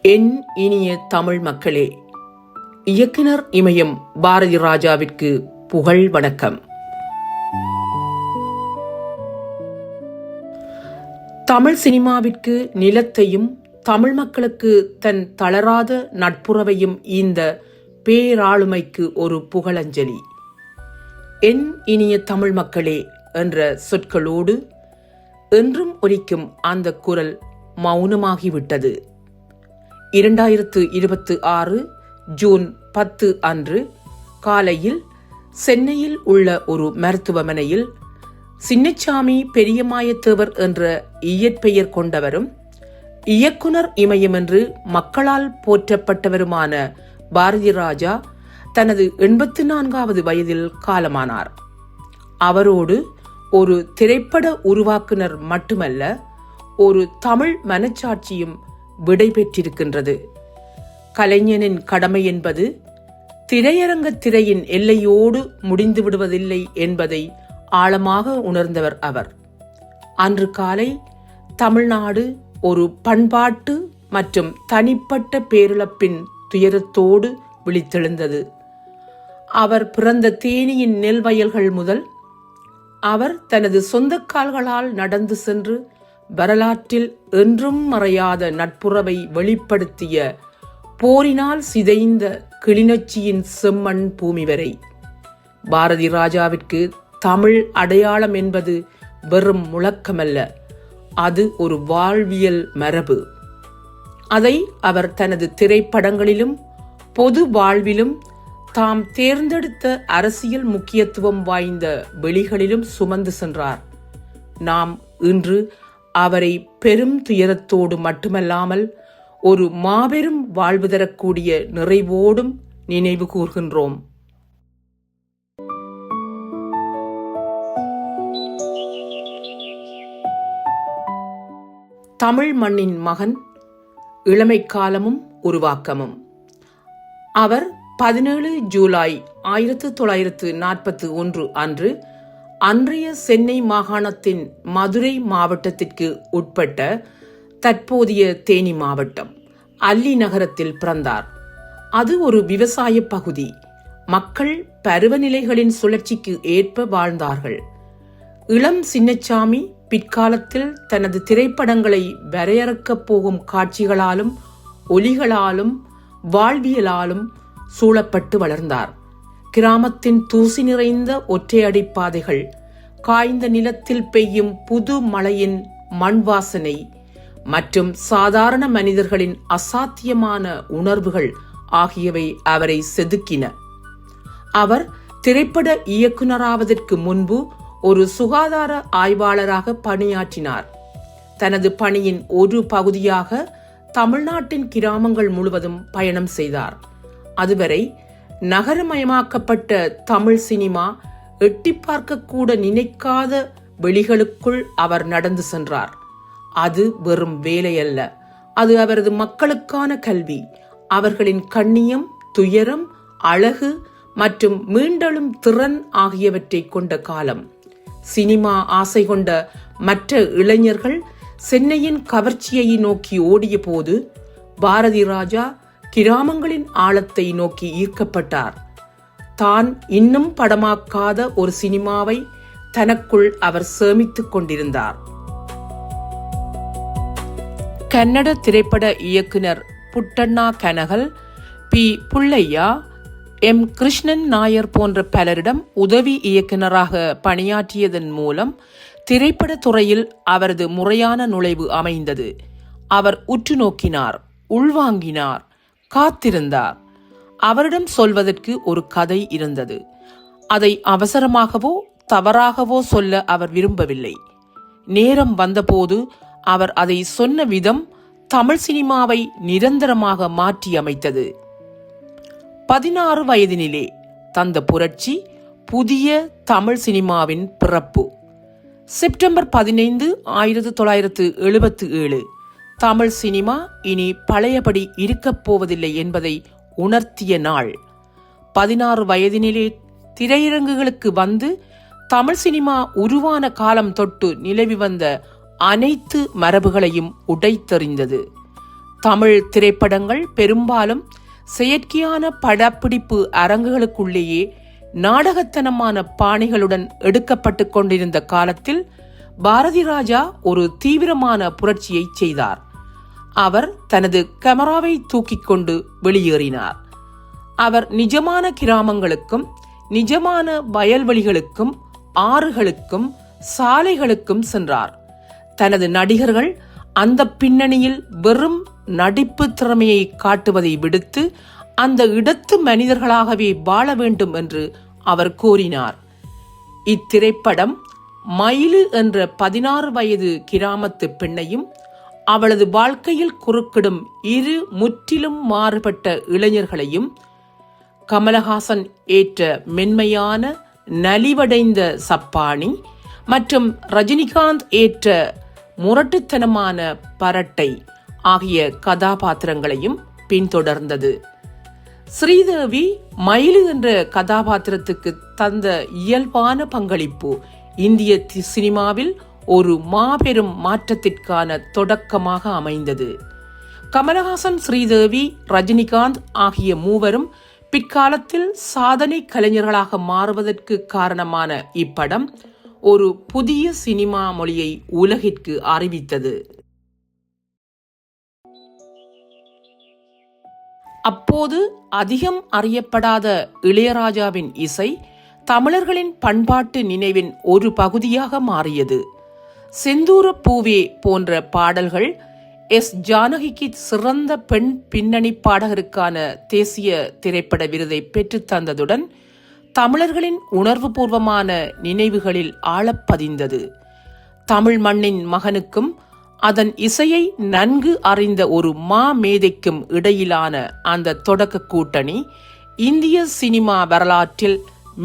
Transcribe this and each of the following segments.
என் இனிய தமிழ் மக்களே, இயக்குனர் இமயம் பாரதி ராஜாவிற்கு புகழ் வணக்கம். தமிழ் சினிமாவிற்கு நிலத்தையும் தமிழ் மக்களுக்கு தன் தளராத நட்புறவையும் இந்த பேராளுமைக்கு ஒரு புகழஞ்சலி. என் இனிய தமிழ் மக்களே என்ற சொற்களோடு என்றும் ஒலிக்கும் அந்த குரல் மௌனமாகிவிட்டது. 2026 ஜூன் 10 அன்று காலையில் சென்னையில் உள்ள ஒரு மருத்துவமனையில் சின்னச்சாமி பெரியமாயத்தேவர் என்ற இயற்பெயர் கொண்டவரும் இயக்குனர் இமயம் என்று மக்களால் போற்றப்பட்டவருமான பாரதி ராஜா தனது 84வது வயதில் காலமானார். அவரோடு ஒரு திரைப்பட உருவாக்குனர் மட்டுமல்ல, ஒரு தமிழ் மனச்சாட்சியும் விடை பெற்றிருக்கின்றது. கலைஞனின் கடமை என்பது திரையரங்க திரையின் எல்லையோடு முடிந்து விடுவதில்லை என்பதை ஆழமாக உணர்ந்தவர் அவர். அன்று காலை தமிழ்நாடு ஒரு பண்பாட்டு மற்றும் தனிப்பட்ட பேரிழப்பின் துயரத்தோடு விழித்தெழுந்தது. அவர் பிறந்த தேனியின் நெல் வயல்கள் முதல் அவர் தனது சொந்த கால்களால் நடந்து சென்று வரலாற்றில் என்றும் மறையாத நட்புறவை வெளிப்படுத்திய போரினால் சிதைந்த கிளிநொச்சியின் செம்மண் பூமி வரை பாரதி ராஜாவிற்கு தமிழ் அடையாளம் என்பது வெறும் முழக்கமல்ல, அது ஒரு வாழ்வியல் மரபு. அதை அவர் தனது திரைப்படங்களிலும் பொது வாழ்விலும் தாம் தேர்ந்தெடுத்த அரசியல் முக்கியத்துவம் வாய்ந்த வெளிகளிலும் சுமந்து சென்றார். நாம் இன்று அவரை பெரும் துயரத்தோடு மட்டுமல்லாமல் ஒரு மாபெரும் வாழ்வு தரக்கூடிய நிறைவோடும் நினைவு கூர்கின்றோம். தமிழ் மண்ணின் மகன், இளமை காலமும் உருவாக்கமும். அவர் 17 ஜூலை 1941 அன்று அன்றைய சென்னை மாகாணத்தின் மதுரை மாவட்டத்திற்கு உட்பட்ட தற்போதைய தேனி மாவட்டம் அல்லி நகரத்தில் பிறந்தார். அது ஒரு விவசாய பகுதி. மக்கள் பருவநிலைகளின் சுழற்சிக்கு ஏற்ப வாழ்ந்தார்கள். இளம் சின்னச்சாமி பிற்காலத்தில் தனது திரைப்படங்களை வரையறுக்கப் போகும் காட்சிகளாலும் ஒலிகளாலும் வாழ்வியலாலும் சூழப்பட்டு வளர்ந்தார். கிராமத்தின் தூசி நிறைந்த ஒற்றையடி பாதைகள், காய்ந்த நிலத்தில் பெய்யும் புது மழையின் மண் வாசனை மற்றும் சாதாரண மனிதர்களின் அசாத்தியமான உணர்வுகள் ஆகியவை அவரை செதுக்கின. அவர் திரைப்பட இயக்குனராவதற்கு முன்பு ஒரு சுகாதார ஆய்வாளராக பணியாற்றினார். தனது பணியின் ஒரு பகுதியாக தமிழ்நாட்டின் கிராமங்கள் முழுவதும் பயணம் செய்தார். அதுவரை நகரமயமாக்கப்பட்ட தமிழ் சினிமா எட்டி பார்க்க கூட நினைக்காத வெளிகளுக்குள் அவர் நடந்து சென்றார். அது வெறும் வேலை அல்ல, அது அவரது மக்களுக்கான கல்வி, அவர்களின் கண்ணியம், துயரம், அழகு மற்றும் மீண்டெழும் திறன் ஆகியவற்றை கொண்ட காலம். சினிமா ஆசை கொண்ட மற்ற இளைஞர்கள் சென்னையின் கவர்ச்சியை நோக்கி ஓடிய போது பாரதி ராஜா கிராமங்களின் ஆழத்தை நோக்கி ஈர்க்கப்பட்டார். தான் இன்னும் படமாக்காத ஒரு சினிமாவை தனக்குள் அவர் சேமித்துக் கொண்டிருந்தார். கன்னட திரைப்பட இயக்குனர் புட்டண்ணா கனகல், பி. புள்ளையா, எம். கிருஷ்ணன் நாயர் போன்ற பலரிடம் உதவி இயக்குனராக பணியாற்றியதன் மூலம் திரைப்பட துறையில் அவரது முறையான நுழைவு அமைந்தது. அவர் உற்று நோக்கினார், உள்வாங்கினார், காத்திருந்தார். அவரிடம் சொல்வதற்கு ஒரு கதை இருந்தது. அதை அவசரமாகவோ தவறாகவோ சொல்ல அவர் விரும்பவில்லை. நேரம் வந்தபோது அவர் அதை சொன்ன விதம் தமிழ் சினிமாவை நிரந்தரமாக மாற்றி அமைத்தது. 16 வயதினிலே தந்த புரட்சி புதிய தமிழ் சினிமாவின் பிறப்பு. செப்டம்பர் 15, 1977 தமிழ் சினிமா இனி பழையபடி இருக்கப் போவதில்லை என்பதை உணர்த்திய நாள். 16 வயதினிலே திரையரங்குகளுக்கு வந்து தமிழ் சினிமா உருவான காலம் தொட்டு நிலவி வந்த அனைத்து மரபுகளையும் உடைத்தெறிந்தது. தமிழ் திரைப்படங்கள் பெரும்பாலும் செயற்கையான படப்பிடிப்பு அரங்குகளுக்குள்ளேயே நாடகத்தனமான பாணிகளுடன் எடுக்கப்பட்டு கொண்டிருந்த காலத்தில் பாரதி ராஜா ஒரு தீவிரமான புரட்சியை செய்தார். அவர் தனது கேமராவை தூக்கிக் கொண்டு வெளியேறினார். அவர் நிஜமான கிராமங்களுக்கும் நிஜமான வயல்வெளிகளுக்கும் ஆறுகளுக்கும் சாலைகளுக்கும் சென்றார். தனது நடிகர்கள் அந்த பின்னணியில் வெறும் நடிப்பு திறமையை காட்டுவதை விடுத்து அந்த இடத்து மனிதர்களாகவே வாழ வேண்டும் என்று அவர் கூறினார். இத்திரைப்படம் மயிலு என்ற 16 வயது கிராமத்து பெண்ணையும் அவளது வாழ்க்கையில் குறுக்கிடும் இரு முற்றிலும் மாறுபட்ட இளைஞர்களையும், கமலஹாசன் ஏற்ற மென்மையான நலிவடைந்த சப்பாணி மற்றும் ரஜினிகாந்த் ஏற்ற முரட்டுத்தனமான பரட்டை ஆகிய கதாபாத்திரங்களையும் பின்தொடர்ந்தது. ஸ்ரீதேவி மயிலு என்ற கதாபாத்திரத்துக்கு தந்த இயல்பான பங்களிப்பு இந்திய சினிமாவில் ஒரு மாபெரும் மாற்றத்திற்கான தொடக்கமாக அமைந்தது. கமலஹாசன், ஸ்ரீதேவி, ரஜினிகாந்த் ஆகிய மூவரும் பிற்காலத்தில் சாதனை கலைஞர்களாக மாறுவதற்கு காரணமான இப்படம் ஒரு புதிய சினிமா மொழியை உலகிற்கு அறிவித்தது. அப்போது அதிகம் அறியப்படாத இளையராஜாவின் இசை தமிழர்களின் பண்பாட்டு நினைவின் ஒரு பகுதியாக மாறியது. செந்தூர பூவே போன்ற பாடல்கள் எஸ். ஜானகிக்கு சிறந்த பெண் பின்னணி பாடகருக்கான தேசிய திரைப்பட விருதை பெற்றுத் தந்ததுடன் தமிழர்களின் உணர்வுபூர்வமான நினைவுகளில் ஆழப்பதிந்தது. தமிழ் மண்ணின் மகனுக்கும் அதன் இசையை நன்கு அறிந்த ஒரு மேதைக்கும் இடையிலான அந்த தொடக்க கூட்டணி இந்திய சினிமா வரலாற்றில்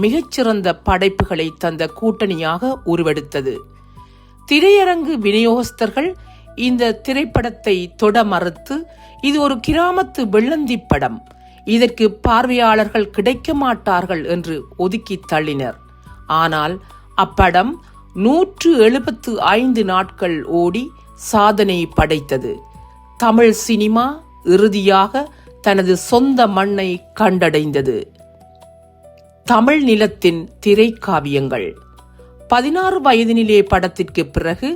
மிகச்சிறந்த படைப்புகளை தந்த கூட்டணியாக உருவெடுத்தது. திரையரங்கு விநியோகஸ்தர்கள் இந்த திரைப்படத்தை தொட மறுத்து, இது ஒரு கிராமத்து வெள்ளந்தி படம், இதற்கு பார்வையாளர்கள் கிடைக்க மாட்டார்கள் என்று ஒதுக்கி தள்ளினர். ஆனால் அப்படம் 175 நாட்கள் ஓடி சாதனை படைத்தது. தமிழ் சினிமா இறுதியாக தனது சொந்த மண்ணை கண்டடைந்தது. தமிழ் நிலத்தின் திரைக்காவியங்கள். 16 வயதினிலே படத்திற்கு பிறகு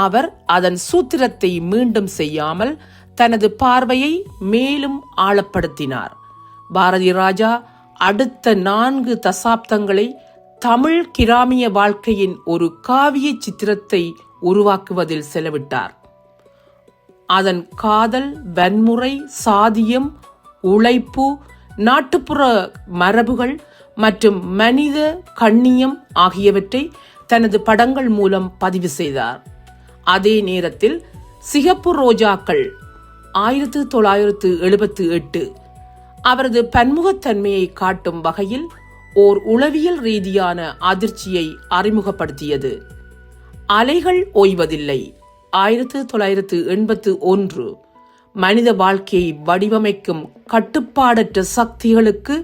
அவர் அதன் சூத்திரத்தை மீண்டும் செய்யாமல் தனது பார்வையை மேலும் ஆழப்படுத்தினார். பாரதி ராஜா அடுத்த 4 தசாப்தங்களை தமிழ் கிராமிய வாழ்க்கையின் ஒரு காவிய சித்திரத்தை உருவாக்குவதில் செலவிட்டார். அதன் காதல், வன்முறை, சாதியம், உழைப்பு, நாட்டுப்புற மரபுகள் மற்றும் மனித கண்ணியம் ஆகியவற்றை தனது படங்கள் மூலம் பதிவு செய்தார். அதே நேரத்தில் சிகப்பு ரோஜாக்கள் 1978 அவரது பன்முகத்தன்மையை காட்டும் வகையில் ஓர் உளவியல் ரீதியான அதிர்ச்சியை அறிமுகப்படுத்தியது. அலைகள் ஓய்வதில்லை 1981 மனித வாழ்க்கையை வடிவமைக்கும் கட்டுப்பாடற்ற சக்திகளுக்கு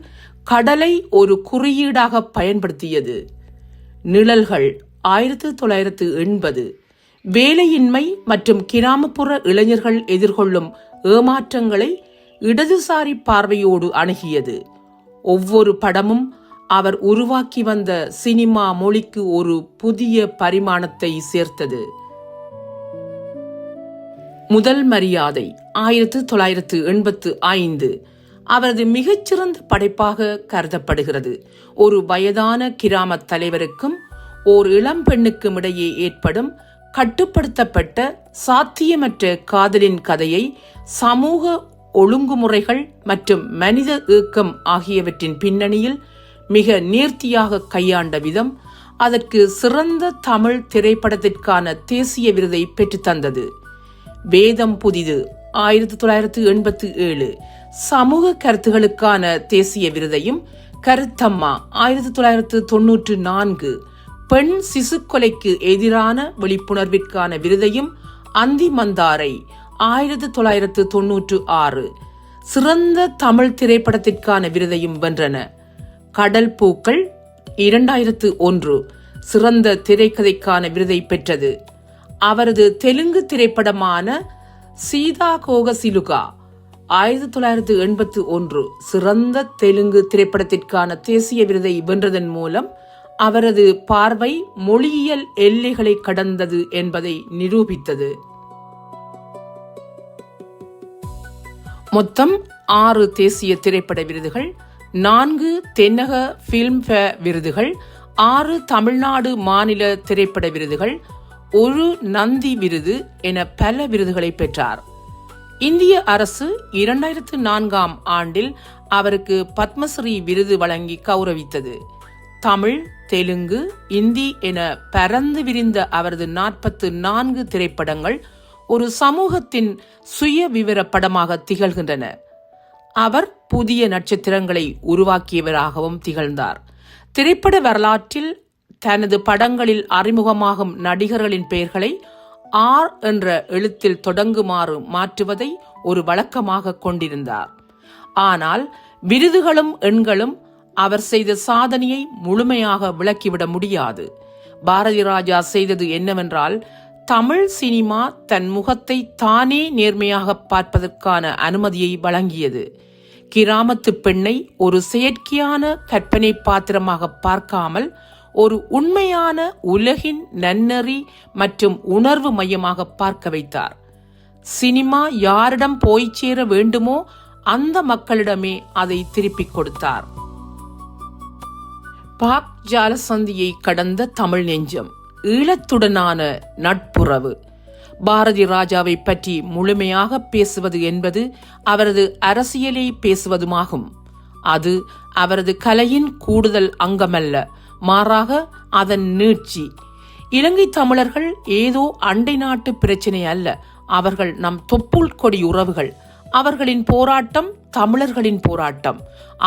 கடலை ஒரு குறியீடாக பயன்படுத்தியது. நிழல்கள் 1980 வேலையின்மை மற்றும் கிராமப்புற இளைஞர்கள் எதிர்கொள்ளும் ஏமாற்றங்களை இடதுசாரி பார்வையோடு அணுகியது. ஒவ்வொரு படமும் அவர் உருவாக்கி வந்த சினிமா மொழிக்கு ஒரு புதிய பரிமாணத்தை சேர்த்தது. முதல் மரியாதை 1985 அவரது மிகச்சிறந்த படைப்பாக கருதப்படுகிறது. ஒரு வயதான கிராம தலைவருக்கும் ஓர் இளம் பெண்ணுக்கும் இடையே ஏற்படும் கட்டுப்படுத்தப்பட்ட சாத்தியமற்ற காதலின் கதையை சமூக ஒழுங்குமுறைகள் மற்றும் மனித ஏக்கம் ஆகியவற்றின் பின்னணியில் மிக நேர்த்தியாக கையாண்ட விதம் அதற்கு சிறந்த தமிழ் திரைப்படத்திற்கான தேசிய விருதை பெற்றுத்தந்தது. வேதம் புதிது 1987 சமூக கருத்துகளுக்கான தேசிய விருதையும், கருத்தம்மா 1994 பெண் சிசுக்கொலைக்கு எதிரான விழிப்புணர்விற்கான விருதையும், அந்தி மந்தாரை 1996 சிறந்த தமிழ் திரைப்படத்திற்கான விருதையும் வென்றன. கடல் பூக்கள் 2001 சிறந்த திரைக்கதைக்கான விருதை பெற்றது. அவரது தெலுங்கு திரைப்படமான சீதா கோக சிலுகா 1981 சிறந்த தெலுங்கு திரைப்படத்திற்கான தேசிய விருதை வென்றதன் மூலம் அவரது பார்வை மொழியியல் எல்லைகளை கடந்தது என்பதை நிரூபித்தது. மொத்தம் 6 தேசிய திரைப்பட விருதுகள், 4 தென்னக பிலிம்பேர் விருதுகள், 6 தமிழ்நாடு மாநில திரைப்பட விருதுகள், 1 நந்தி விருது என பல விருதுகளை பெற்றார். இந்திய அரசு 2004ஆம் ஆண்டில் அவருக்கு பத்மஸ்ரீ விருது வழங்கி கௌரவித்தது. தமிழ், தெலுங்கு, இந்தி என பரந்து விரிந்த அவரது 44 திரைப்படங்கள் ஒரு சமூகத்தின் சுய விவர படமாக திகழ்கின்றன. அவர் புதிய நட்சத்திரங்களை உருவாக்கியவராகவும் திகழ்ந்தார். திரைப்பட வரலாற்றில் தனது படங்களில் அறிமுகமாகும் நடிகர்களின் பெயர்களை ஆர் என்ற எழுத்தில் தொடங்குமாறு மாற்றுவதை ஒரு வழக்கமாக கொண்டிருந்தார். ஆனால் விருதுகளும் எண்களும் அவர் செய்த சாதனையை முழுமையாக விளக்கிவிட முடியாது. பாரதி ராஜா செய்தது என்னவென்றால், தமிழ் சினிமா தன் முகத்தை தானே நேர்மையாக பார்ப்பதற்கான அனுமதியை வழங்கியது. கிராமத்து பெண்ணை ஒரு செயற்கையான கற்பனை பாத்திரமாக பார்க்காமல் ஒரு உண்மையான உலகின் நன்னெறி மற்றும் உணர்வு மையமாக பார்க்க வைத்தார். சினிமா யாரிடம் போய் சேர வேண்டுமோ அந்த மக்களிடமே அதை திருப்பிக் கொடுத்தார். பாக் ஜாலசந்தியை கடந்த தமிழ் நெஞ்சம், ஈழத்துடனான நட்புறவு. பாரதி ராஜாவை பற்றி முழுமையாக பேசுவது என்பது அவரது அரசியலை பேசுவதுமாகும். அது அவரது கலையின் கூடுதல் அங்கமல்ல, மாறாக அதன் நீட்சி. இலங்கை தமிழர்கள் ஏதோ அண்டை நாட்டு பிரச்சினை அல்ல, அவர்கள் நம் தொப்புள் கொடி உறவுகள். அவர்களின் போராட்டம் தமிழர்களின் போராட்டம்,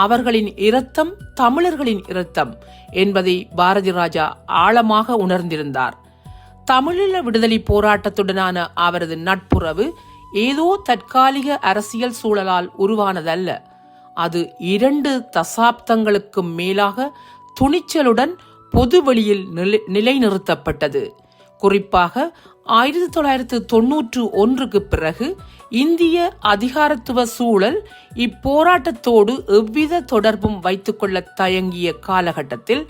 அவர்களின் இரத்தம் தமிழர்களின் இரத்தம் என்பதை பாரதி ராஜா ஆழமாக உணர்ந்திருந்தார். தமிழீழ விடுதலை போராட்டத்துடனான அவரது நட்புறவு ஏதோ தற்காலிக அரசியல் சூழலால் உருவானதல்ல. அது 2 தசாப்தங்களுக்கும் மேலாக துணிச்சலுடன் பொதுவெளியில் நிலைநிறுத்தப்பட்டது. குறிப்பாக 1991க்கு பிறகு இந்திய அதிகாரத்துவ சூழல் இப்போராட்டத்தோடு எவ்வித தொடர்பும் வைத்துக்கொள்ள தயங்கிய காலகட்டத்தில்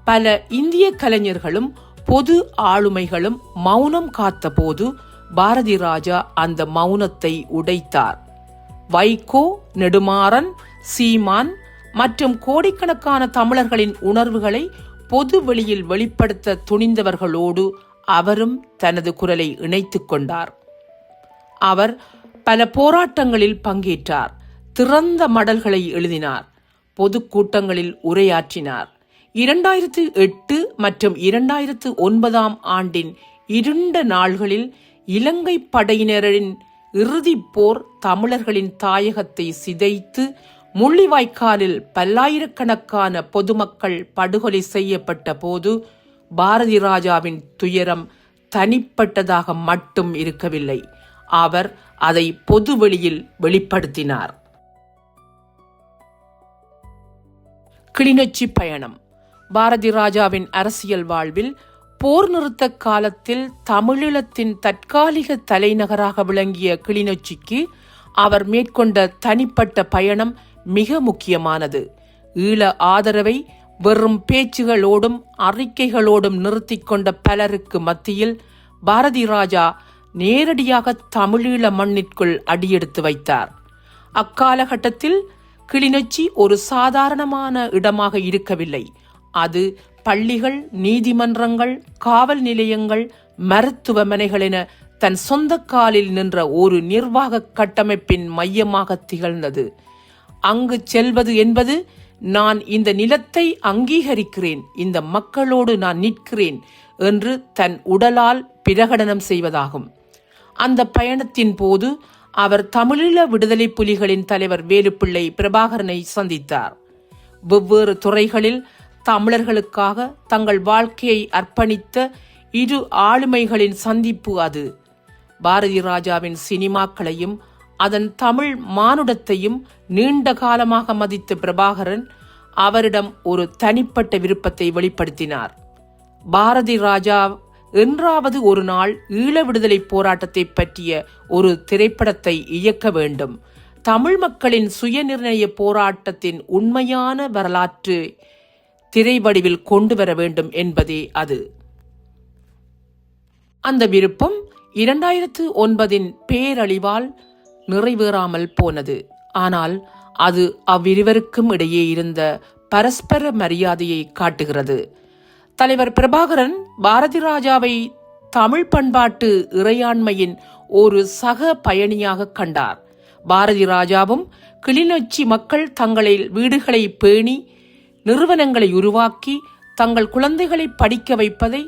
பல இந்திய கலைஞர்களும் பொது ஆளுமைகளும் மௌனம் காத்தபோது பாரதி ராஜா அந்த மௌனத்தை உடைத்தார். வைகோ, நெடுமாறன், சீமான் மற்றும் கோடிக்கணக்கான தமிழர்களின் உணர்வுகளை பொது வெளியில் வெளிப்படுத்த துணிந்தவர்களோடு அவரும் தனது குரலை இணைத்துக் கொண்டார். அவர் பல போராட்டங்களில் பங்கேற்றார், திறந்த மடல்களை எழுதினார், பொதுக்கூட்டங்களில் உரையாற்றினார். 2008 மற்றும் 2009ஆம் ஆண்டின் இருண்ட நாள்களில் இலங்கை படையினரின் இறுதிப் போர் தமிழர்களின் தாயகத்தை சிதைத்து முள்ளிவாய்க்காலில் பல்லாயிரக்கணக்கான பொதுமக்கள் படுகொலை செய்யப்பட்ட போது பாரதி ராஜாவின் துயரம் தனிப்பட்டதாக மட்டும் இருக்கவில்லை, அவர் அதை பொதுவெளியில் வெளிப்படுத்தினார். கிளிநொச்சி பயணம். பாரதி ராஜாவின் அரசியல் வாழ்வில் போர் நிறுத்த காலத்தில் தமிழீழத்தின் தற்காலிக தலைநகராக விளங்கிய கிளிநொச்சிக்கு அவர் மேற்கொண்ட தனிப்பட்ட பயணம் மிக முக்கியமானது. ஈழ ஆதரவை வெறும் பேச்சுகளோடும் அறிக்கைகளோடும் நிறுத்திக் கொண்ட பலருக்கு மத்தியில் பாரதி ராஜா நேரடியாக தமிழீழ மண்ணிற்குள் அடியெடுத்து வைத்தார். அக்காலகட்டத்தில் கிளிநொச்சி ஒரு சாதாரணமான இடமாக இருக்கவில்லை. அது பள்ளிகள், நீதிமன்றங்கள், காவல் நிலையங்கள், மருத்துவமனைகள் என தன் சொந்த காலில் நின்ற ஒரு நிர்வாக கட்டமைப்பின் மையமாக திகழ்ந்தது. அங்கு செல்வது என்பது நான் இந்த நிலத்தை அங்கீகரிக்கிறேன், இந்த மக்களோடு நான் நிற்கிறேன் என்று தன் உடலால் பிரகடனம் செய்வதாகும். அந்த பயணத்தின் போது அவர் தமிழீழ விடுதலை புலிகளின் தலைவர் வேலுப்பிள்ளை பிரபாகரனை சந்தித்தார். வெவ்வேறு துறைகளில் தமிழர்களுக்காக தங்கள் வாழ்க்கையை அர்ப்பணித்த இரு ஆளுமைகளின் சந்திப்பு அது. பாரதி ராஜாவின் சினிமாக்களையும் அதன் தமிழ் மானுடத்தையும் நீண்ட காலமாக மதித்த பிரபாகரன் அவரிடம் ஒரு தனிப்பட்ட விருப்பத்தை வெளிப்படுத்தினார். பாரதி ராஜா என்றாவது ஒரு நாள் ஈழ விடுதலை போராட்டத்தை பற்றிய ஒரு திரைப்படத்தை இயக்க வேண்டும். தமிழ் மக்களின் சுயநிர்ணய போராட்டத்தின் உண்மையான வரலாற்று திரைவடிவில் கொண்டு வர வேண்டும் என்பதே அது. அந்த விருப்பம் 2009 பேரழிவால் நிறைவேறாமல் போனது. ஆனால் அது அவ்விருவருக்கும் இடையே இருந்த பரஸ்பர மரியாதையை காட்டுகிறது. தலைவர் பிரபாகரன் பாரதி ராஜாவை தமிழ் பண்பாட்டு இறையாண்மையின் ஒரு சக பயணியாக கண்டார். பாரதி ராஜாவும் கிளிநொச்சி மக்கள் தங்களில் வீடுகளை பேணி நிறுவனங்களை உருவாக்கி தங்கள் குழந்தைகளை படிக்க வைப்பதை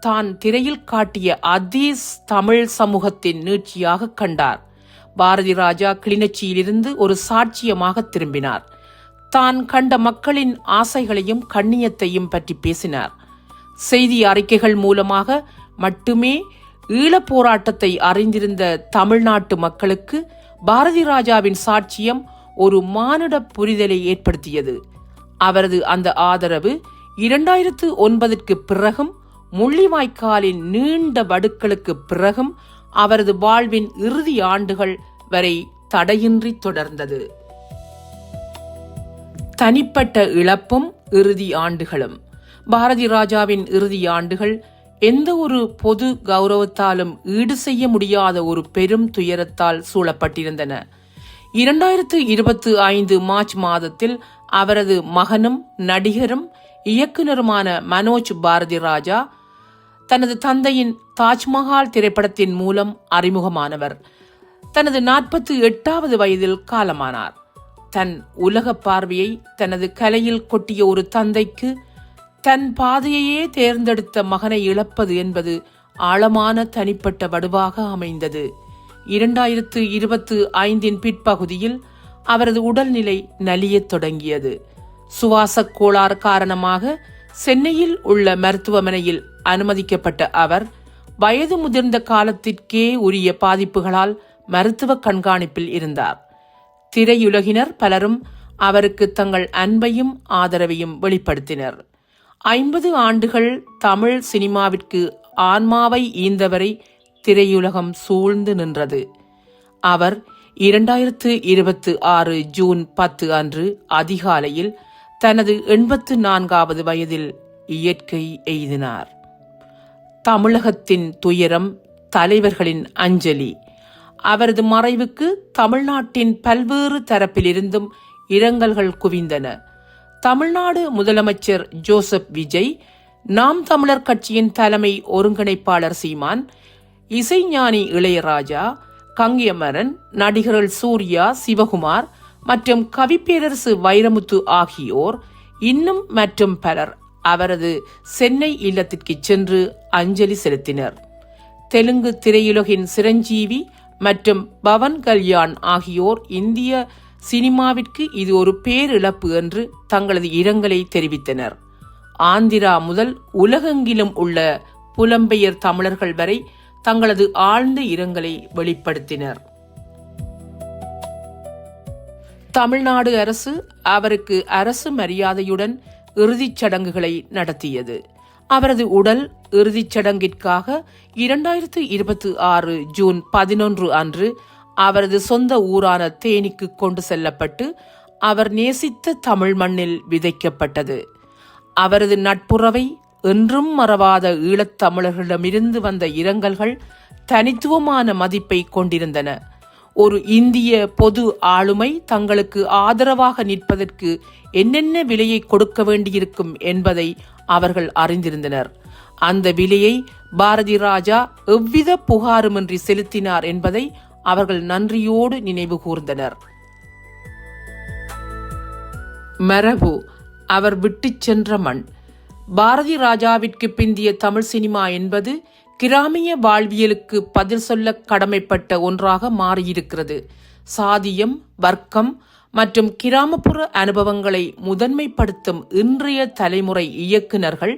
தான் திரையில் காட்டிய அதே தமிழ் சமூகத்தின் நீட்சியாக கண்டார். பாரதி ராஜா கிளிநொச்சியிலிருந்து ஒரு சாட்சியமாக திரும்பினார். தான் கண்ட மக்களின் ஆசைகளையும் கண்ணியத்தையும் பற்றி பேசினார். செய்தி அறிக்கைகள் மூலமாக மட்டுமே ஈழப் போராட்டத்தை அறிந்திருந்த தமிழ்நாட்டு மக்களுக்கு பாரதி ராஜாவின் சாட்சியம் ஒரு மானுட புரிதலை ஏற்படுத்தியது. அவரது அந்த ஆதரவு 2009 பிறகும் முள்ளிவாய்க்காலின் நீண்ட வடுக்களுக்கு பிறகும் அவரது வாழ்வின் இறுதி ஆண்டுகள் வரை தடையின்றி தொடர்ந்தது. தனிப்பட்ட இழப்பும் இறுதி ஆண்டுகளும். பாரதி ராஜாவின் இறுதி ஆண்டுகள் எந்த ஒரு பொது கௌரவத்தாலும் ஈடு செய்ய முடியாத ஒரு பெரும் துயரத்தால் சூழப்பட்டிருந்தன. 2025 மார்ச் மாதத்தில் அவரது மகனும் நடிகரும் இயக்குனருமான மனோஜ் பாரதி ராஜா தனது தந்தையின் தாஜ்மஹால் திரைப்படத்தின் மூலம் அறிமுகமானவர். தனது 48வது வயதில் காலமானார். தன் உலக பார்வையை தனது கலையில் கொட்டிய ஒரு தந்தைக்கு தன் பாதையையே தேர்ந்தெடுத்த மகனை இழப்பது என்பது ஆழமான தனிப்பட்ட வடுவாக அமைந்தது. 2025 பிற்பகுதியில் அவரது உடல்நிலை நலியத் தொடங்கியது. சுவாசக் கோளாறு காரணமாக சென்னையில் உள்ள மருத்துவமனையில் அனுமதிக்கப்பட்ட அவர் வயது முதிர்ந்த காலத்திற்கே உரிய பாதிப்புகளால் மருத்துவ கண்காணிப்பில் இருந்தார். திரையுலகினர் பலரும் அவருக்கு தங்கள் அன்பையும் ஆதரவையும் வெளிப்படுத்தினர். 50 ஆண்டுகள் தமிழ் சினிமாவிற்கு ஆன்மாவை ஈந்தவரை திரையுலகம் சூழ்ந்து நின்றது. அவர் 2026 ஜூன் 10 அன்று அதிகாலையில் தனது 84வது வயதில் இயற்கை எய்தினார். தமிழகத்தின் துயரம், தலைவர்களின் அஞ்சலி. அவரது மறைவுக்கு தமிழ்நாட்டின் பல்வேறு தரப்பிலிருந்தும் இரங்கல்கள் குவிந்தன. தமிழ்நாடு முதலமைச்சர் ஜோசப் விஜய், நாம் தமிழர் கட்சியின் தலைமை ஒருங்கிணைப்பாளர் சீமான், இசைஞானி இளையராஜா, கங்கையமரன், நடிகர்கள் சூர்யா, சிவகுமார் மற்றும் கவிப்பேரரசு வைரமுத்து ஆகியோர் இன்னும் மற்றும் பலர் அவரது சென்னை இல்லத்திற்கு சென்று அஞ்சலி செலுத்தினர். தெலுங்கு திரையுலகின் சிரஞ்சீவி மற்றும் பவன் கல்யாண் ஆகியோர் இந்திய சினிமாவிற்கு இது ஒரு பேரிழப்பு என்று தங்களது இரங்கலை தெரிவித்தனர். ஆந்திரா முதல் உலகெங்கிலும் உள்ள புலம்பெயர் தமிழர்கள் வரை தங்களது ஆழ்ந்த இரங்கலை வெளிப்படுத்தினர். தமிழ்நாடு அரசு அவருக்கு அரசு மரியாதையுடன் இறுதிச் சடங்குகளை நடத்தியது. அவரது உடல் இறுதிச் சடங்கிற்காக 2026 ஜூன் 11 அன்று அவரது சொந்த ஊரான தேனிக்கு கொண்டு செல்லப்பட்டு அவர் நேசித்த தமிழ் மண்ணில் விதைக்கப்பட்டது. அவரது நட்புறவை என்றும் மறவாத ஈழத்தமிழர்களிடமிருந்து வந்த இரங்கல்கள் தனித்துவமான மதிப்பை கொண்டிருந்தன. ஒரு இந்திய பொது ஆளுமை தங்களுக்கு ஆதரவாக நிற்பதற்கு என்னென்ன விலையை கொடுக்க வேண்டியிருக்கும் என்பதை அவர்கள் அறிந்திருந்தனர். அந்த விலையை பாரதி ராஜா எவ்வித புகாருமின்றி செலுத்தினார் என்பதை அவர்கள் நன்றியோடு நினைவு கூர்ந்தனர். மரபு, அவர் விட்டுச் சென்ற மண். பாரதி ராஜாவிற்கு பிந்திய தமிழ் சினிமா என்பது கிராமிய வாழ்வியலுக்கு பதில் சொல்ல கடமைப்பட்ட ஒன்றாக மாறியிருக்கிறது. சாதியம், வர்க்கம் மற்றும் கிராமப்புற அனுபவங்களை முதன்மைப்படுத்தும் இன்றைய தலைமுறை இயக்குநர்கள்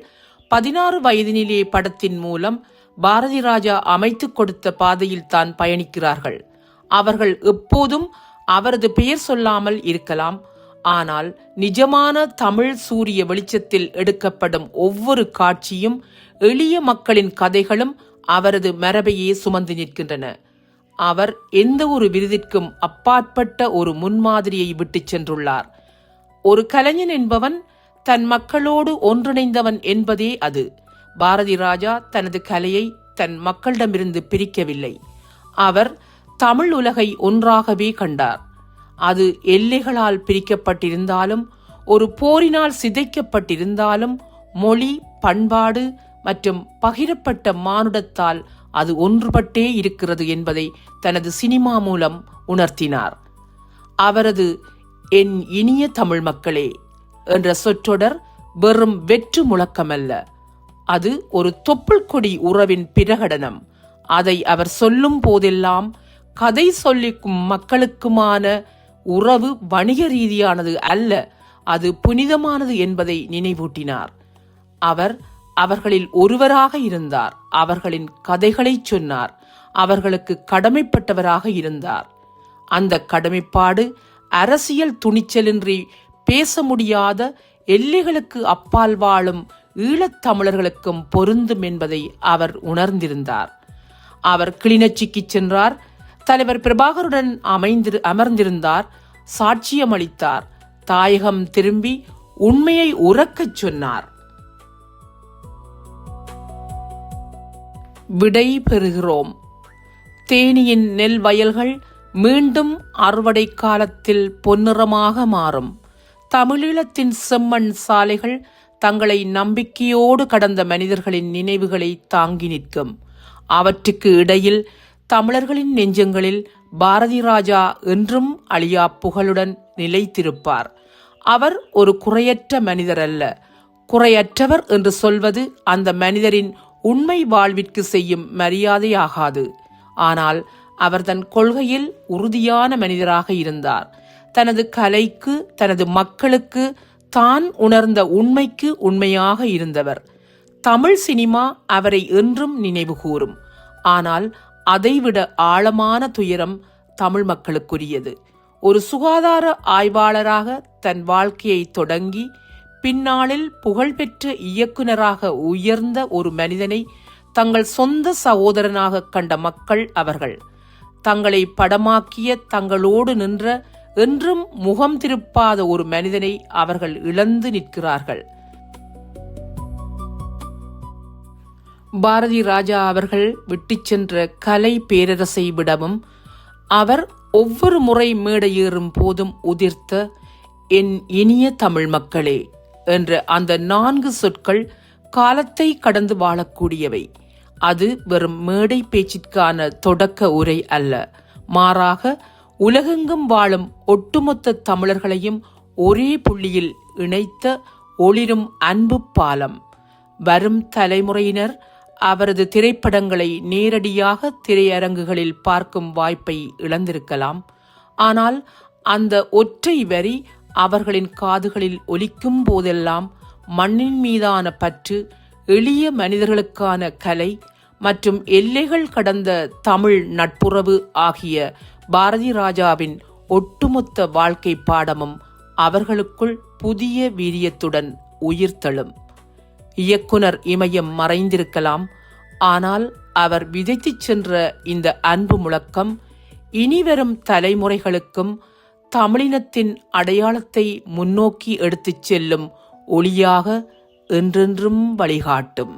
16 வயதினிலே படத்தின் மூலம் பாரதி ராஜா அமைத்துக் கொடுத்த பாதையில் தான் பயணிக்கிறார்கள். அவர்கள் எப்போதும் அவரது பெயர் சொல்லாமல் இருக்கலாம். ஆனால் நிஜமான தமிழ் சூரிய வெளிச்சத்தில் எடுக்கப்படும் ஒவ்வொரு காட்சியும் எளிய மக்களின் கதைகளும் அவரது மரபையே சுமந்து நிற்கின்றன. அவர் எந்த ஒரு விருதிற்கும் அப்பாற்பட்ட ஒரு முன்மாதிரியை விட்டுச் சென்றுள்ளார். ஒரு கலைஞன் என்பவன் தன் மக்களோடு ஒன்றிணைந்தவன் என்பதே அது. பாரதி ராஜா தனது கலையை தன் மக்களிடமிருந்து பிரிக்கவில்லை. அவர் தமிழ் உலகை ஒன்றாகவே கண்டார். அது எல்லைகளால் பிரிக்கப்பட்டிருந்தாலும், ஒரு போரினால் சிதைக்கப்பட்டிருந்தாலும், மொழி, பண்பாடு மற்றும் பகிரப்பட்ட மானுடத்தால் அது ஒன்றுபட்டே இருக்கிறது என்பதை தனது சினிமா மூலம் உணர்த்தினார். அவரது என் இனிய தமிழ் மக்களே என்ற சொற்றொடர் வெறும் வெற்று முழக்கமல்ல, அது ஒரு தொப்புள் கொடி உறவின் பிரகடனம். அதை அவர் சொல்லும் போதெல்லாம் கதை சொல்லிக்கும் மக்களுக்குமான உறவு வணிக ரீதியானது அல்ல, அது புனிதமானது என்பதை நினைவூட்டினார். அவர் அவர்களில் ஒருவராக இருந்தார். அவர்களின் கதைகளை சொன்னார். அவர்களுக்கு கடமைப்பட்டவராக இருந்தார். அந்த கடமைப்பாடு அரசியல் துணிச்சலின்றி பேச முடியாத எல்லைகளுக்கு அப்பால் வாழும் ஈழத்தமிழர்களுக்கும் பொருந்தும் என்பதை அவர் உணர்ந்திருந்தார். அவர் கிளிநொச்சிக்கு சென்றார். தலைவர் பிரபாகருடன் அமர்ந்திருந்தார். சாட்சியம் அளித்தார். தாயகம் திரும்பி உண்மையை உரக்கச் சொன்னார். விடை பெறுகிறோம். தேனியின் நெல் வயல்கள் மீண்டும் அறுவடை காலத்தில் பொன்னிறமாக மாறும். தமிழீழத்தின் செம்மண் சாலைகள் தங்களை நம்பிக்கையோடு கடந்த மனிதர்களின் நினைவுகளை தாங்கி நிற்கும். அவற்றுக்கு இடையில் தமிழர்களின் நெஞ்சங்களில் பாரதி ராஜா என்றும் அழியா புகழுடன் நிலைத்திருப்பார். அவர் ஒரு குறையற்ற மனிதர் அல்ல. குறையற்றவர் என்று சொல்வது அந்த மனிதரின் உண்மை வாழ்விற்கு செய்யும் மரியாதையாகாது. ஆனால் அவர் தன் கொள்கையில் உறுதியான மனிதராக இருந்தார். தனது கலைக்கு, தனது மக்களுக்கு, தான் உணர்ந்த உண்மைக்கு உண்மையாக இருந்தவர். தமிழ் சினிமா அவரை என்றும் நினைவு கூறும். ஆனால் அதைவிட ஆழமான துயரம் தமிழ் மக்களுக்குரியது. ஒரு சுகாதார ஆய்வாளராக தன் வாழ்க்கையை தொடங்கி பின்னாளில் புகழ்பெற்ற இயக்குனராக உயர்ந்த ஒரு மனிதனை தங்கள் சொந்த சகோதரனாக கண்ட மக்கள் அவர்கள். தங்களை படமாக்கிய, தங்களோடு நின்ற, என்றும் முகம் திருப்பாத ஒரு மனிதனை அவர்கள் இழந்து நிற்கிறார்கள். பாரதி ராஜா அவர்கள் விட்டுச் சென்ற கலை பேரரசை விடவும் அவர் ஒவ்வொரு முறை மேடை ஏறும் போதும் உதிர்த்த என் இனிய தமிழ் மக்களே என்ற அந்த 4 சொற்கள் காலத்தை கடந்து வாழக்கூடியவை. அது வெறும் மேடை பேச்சிற்கான தொடக்க உரை அல்ல, மாறாக உலகெங்கும் வாழும் ஒட்டுமொத்த தமிழர்களையும் ஒரே புள்ளியில் இணைத்த ஒளிரும் அன்பு பாலம். வரும் தலைமுறையினர் அவரது திரைப்படங்களை நேரடியாக திரையரங்குகளில் பார்க்கும் வாய்ப்பை இழந்திருக்கலாம். ஆனால் அந்த ஒற்றை வரி அவர்களின் காதுகளில் ஒலிக்கும் போதெல்லாம் மண்ணின் மீதான பற்று, எளிய மனிதர்களுக்கான கலை மற்றும் எல்லைகள் கடந்த தமிழ் நட்புறவு ஆகிய பாரதி ராஜாவின் ஒட்டுமொத்த வாழ்க்கை பாடமும் அவர்களுக்குள் புதிய வீரியத்துடன் உயிர்த்தெழும். இயக்குனர் இமயம் மறைந்திருக்கலாம், ஆனால் அவர் விதைத்துச் சென்ற இந்த அன்பு முழக்கம் இனிவரும் தலைமுறைகளுக்கும் தமிழினத்தின் அடையாளத்தை முன்னோக்கி எடுத்துச் செல்லும் ஒளியாக என்றென்றும் வழிகாட்டும்.